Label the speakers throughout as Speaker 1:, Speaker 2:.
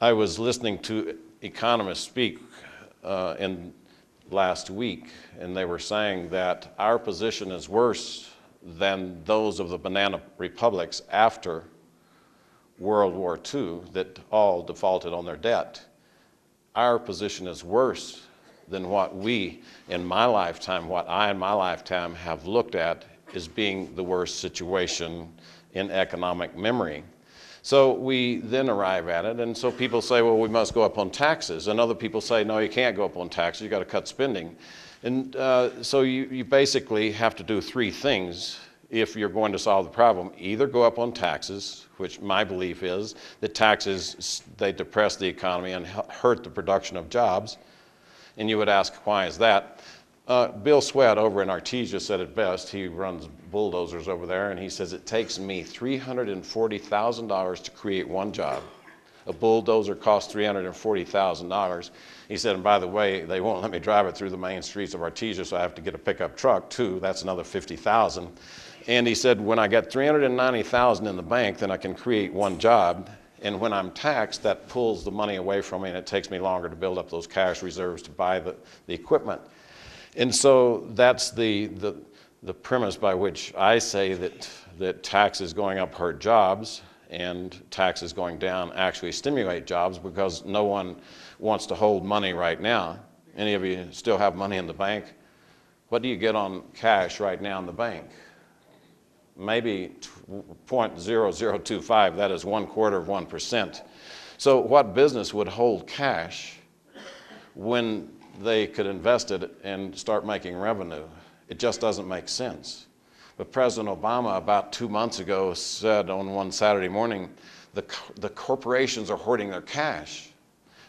Speaker 1: I was listening to economists speak in last week, and they were saying that our position is worse than those of the banana republics after World War II that all defaulted on their debt. Our position is worse than what we, in my lifetime, what I in my lifetime have looked at as being the worst situation in economic memory. So we then arrive at it, and so people say, well, we must go up on taxes, and other people say, no, you can't go up on taxes, you got to cut spending. And so you basically have to do three things if you're going to solve the problem. Either go up on taxes, which my belief is that taxes, they depress the economy and hurt the production of jobs. And you would ask, why is that? Bill Sweat over in Artesia said it best. He runs bulldozers over there, and he says it takes me $340,000 to create one job. A bulldozer costs $340,000. He said, and by the way, they won't let me drive it through the main streets of Artesia, so I have to get a pickup truck too. That's another $50,000. And he said, when I get $390,000 in the bank, then I can create one job. And when I'm taxed, that pulls the money away from me, and it takes me longer to build up those cash reserves to buy the equipment. And so that's the premise by which I say that taxes going up hurt jobs and taxes going down actually stimulate jobs, because no one wants to hold money right now. Any of you still have money in the bank? What do you get on cash right now in the bank? Maybe 0.0025, that is 1/4%. So what business would hold cash when they could invest it and start making revenue? It just doesn't make sense. But President Obama about 2 months ago said on one Saturday morning, the corporations are hoarding their cash.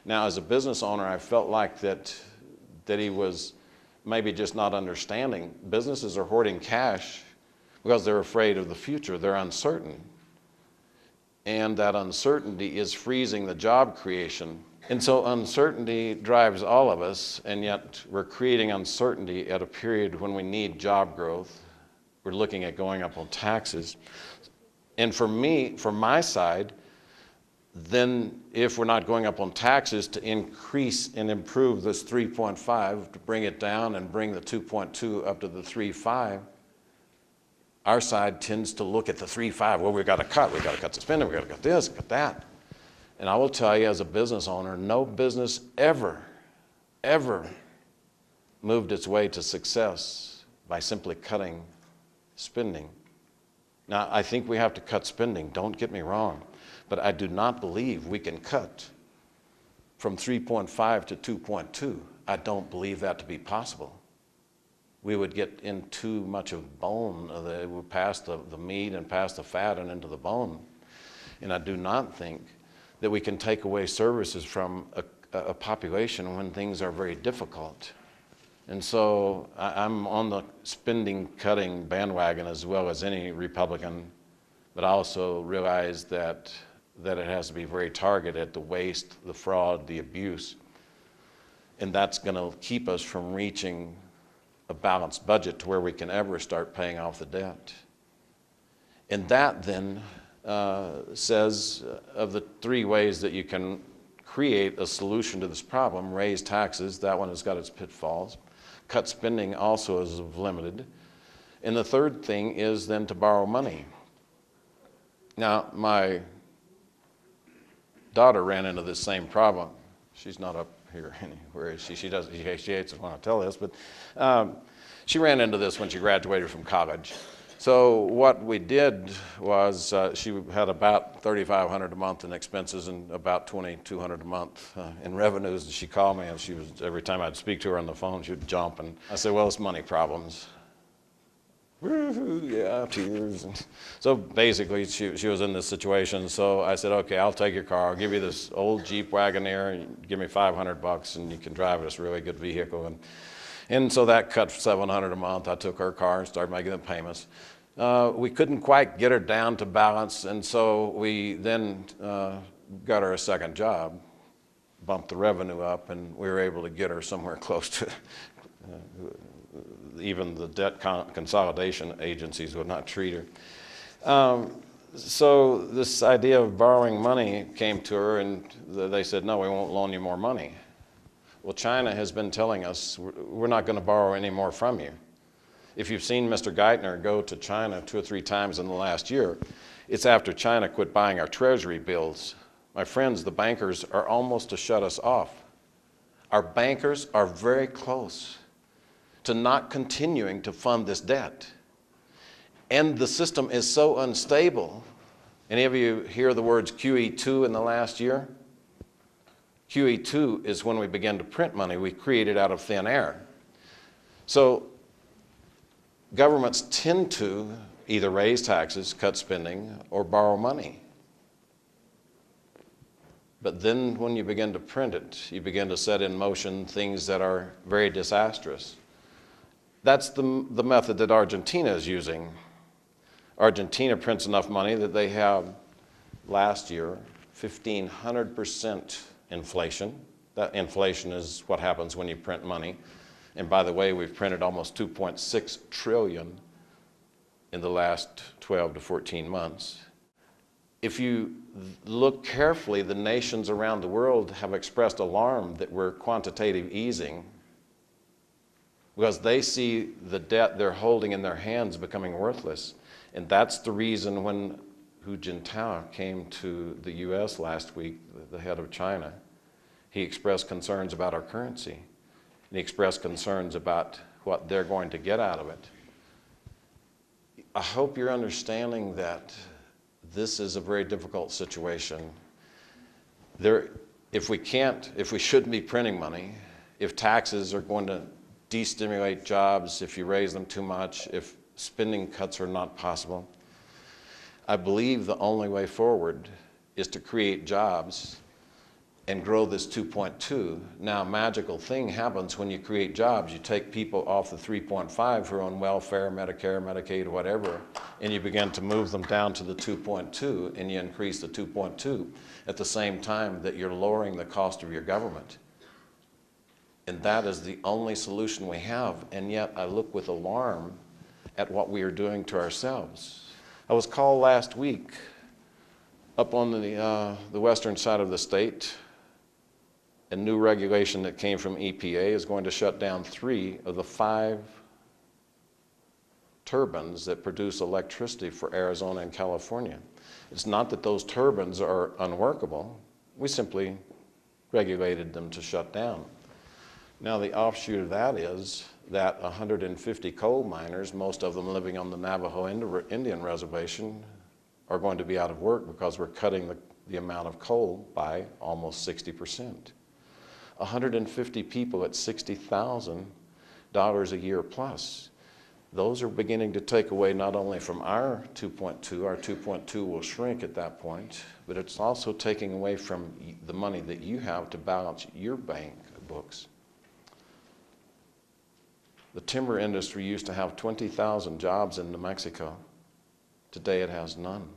Speaker 1: Now, as a business owner, I felt like that he was maybe just not understanding. Businesses are hoarding cash because they're afraid of the future. They're uncertain. And that uncertainty is freezing the job creation. And so uncertainty drives all of us, and yet we're creating uncertainty at a period when we need job growth. We're looking at going up on taxes. And for me, from my side, then if we're not going up on taxes to increase and improve this 3.5, to bring it down and bring the 2.2 up to the 3.5, our side tends to look at the 3.5. Well, we've got to cut the spending, we've got to cut this, cut that. And I will tell you, as a business owner, no business ever moved its way to success by simply cutting spending. Now, I think we have to cut spending, don't get me wrong, but I do not believe we can cut from 3.5 to 2.2. I don't believe that to be possible. We would get in too much of bone, it would pass the meat and pass the fat and into the bone. And I do not think that we can take away services from a population when things are very difficult. And so I'm on the spending cutting bandwagon as well as any Republican, but I also realize that it has to be very targeted, the waste, the fraud, the abuse. And that's going to keep us from reaching a balanced budget to where we can ever start paying off the debt. And that then says of the three ways that you can create a solution to this problem: raise taxes, that one has got its pitfalls. Cut spending also is limited. And the third thing is then to borrow money. Now, my daughter ran into this same problem. She's not up here anywhere. She hates it when I tell this, but she ran into this when she graduated from college. So what we did was she had about $3,500 a month in expenses and about $2,200 a month in revenues. She called me, and every time I'd speak to her on the phone, she would jump, and I said, well, it's money problems. Yeah, tears. So basically, she was in this situation. So I said, okay, I'll take your car. I'll give you this old Jeep Wagoneer. And give me $500, and you can drive it. It's a really good vehicle. And so that cut $700 a month. I took her car and started making the payments. We couldn't quite get her down to balance, and so we then got her a second job, bumped the revenue up, and we were able to get her somewhere close to even the debt consolidation agencies would not treat her. So this idea of borrowing money came to her, and they said, no, we won't loan you more money. Well, China has been telling us, we're not going to borrow any more from you. If you've seen Mr. Geithner go to China 2 or 3 times in the last year, it's after China quit buying our treasury bills. My friends, the bankers are almost to shut us off. Our bankers are very close to not continuing to fund this debt. And the system is so unstable. Any of you hear the words QE2 in the last year? QE2 is when we begin to print money we created out of thin air. So governments tend to either raise taxes, cut spending, or borrow money. But then when you begin to print it, you begin to set in motion things that are very disastrous. That's the method that Argentina is using. Argentina prints enough money that they have, last year, 1,500% inflation. That inflation is what happens when you print money. And by the way, we've printed almost 2.6 trillion in the last 12 to 14 months. If you look carefully, the nations around the world have expressed alarm that we're quantitative easing because they see the debt they're holding in their hands becoming worthless. And that's the reason when Hu Jintao came to the US last week, the head of China, he expressed concerns about our currency. And he expressed concerns about what they're going to get out of it. I hope you're understanding that this is a very difficult situation. If we shouldn't be printing money, if taxes are going to destimulate jobs, if you raise them too much, if spending cuts are not possible, I believe the only way forward is to create jobs and grow this 2.2. Now, a magical thing happens when you create jobs. You take people off the 3.5 who are on welfare, Medicare, Medicaid, whatever, and you begin to move them down to the 2.2, and you increase the 2.2 at the same time that you're lowering the cost of your government. And that is the only solution we have, and yet I look with alarm at what we are doing to ourselves. I was called last week up on the western side of the state. A new regulation that came from EPA is going to shut down 3 of the 5 turbines that produce electricity for Arizona and California. It's not that those turbines are unworkable. We simply regulated them to shut down. Now, the offshoot of that is that 150 coal miners, most of them living on the Navajo Indian reservation, are going to be out of work because we're cutting the amount of coal by almost 60%. 150 people at $60,000 a year plus. Those are beginning to take away not only from our 2.2 will shrink at that point, but it's also taking away from the money that you have to balance your bank books. The timber industry used to have 20,000 jobs in New Mexico. Today it has none.